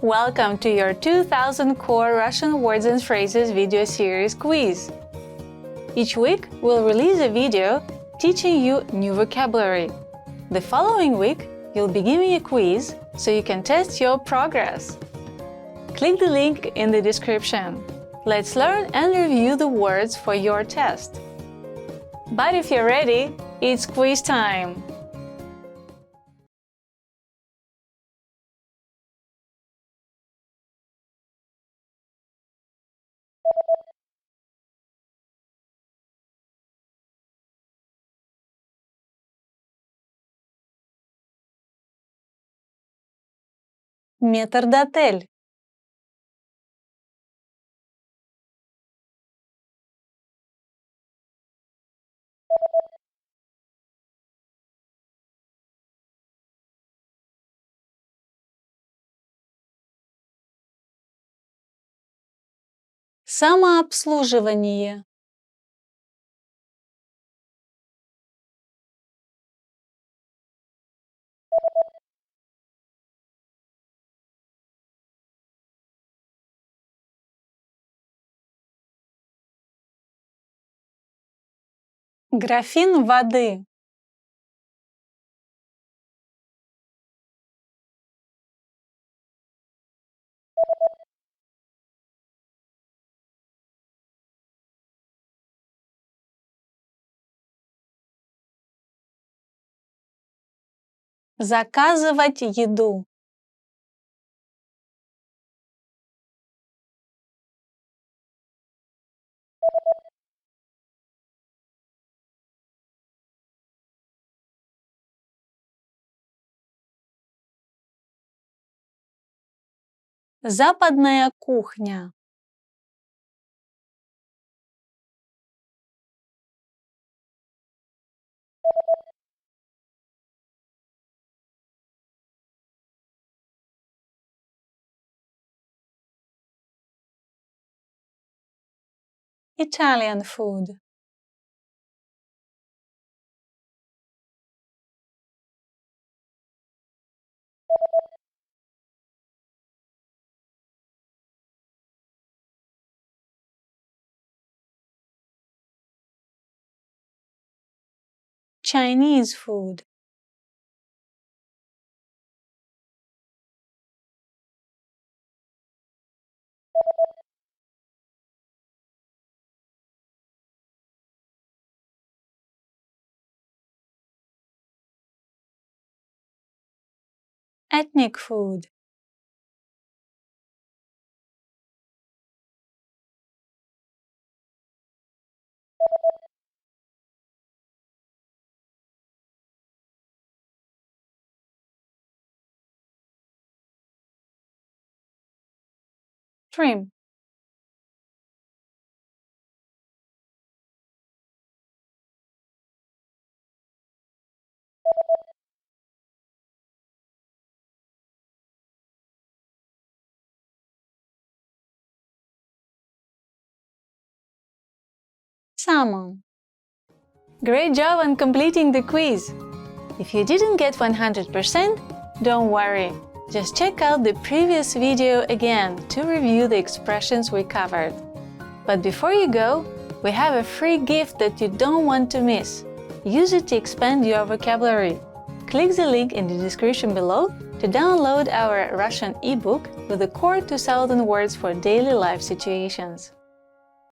Welcome to your 2000 Core Russian Words and Phrases video series quiz. Each week, we'll release a video teaching you new vocabulary. The following week, you'll be given a quiz so you can test your progress. Click the link in the description. Let's learn and review the words for your test. But if you're ready, it's quiz time! Метрдотель. Самообслуживание. Графин воды. Заказывать еду. Западная кухня. Italian food. Chinese food. Ethnic food. Shrimp. Salmon. Great job on completing the quiz! If you didn't get 100%, don't worry. Just check out the previous video again to review the expressions we covered. But before you go, we have a free gift that you don't want to miss. Use it to expand your vocabulary. Click the link in the description below to download our Russian ebook with the core 2000 words for daily life situations.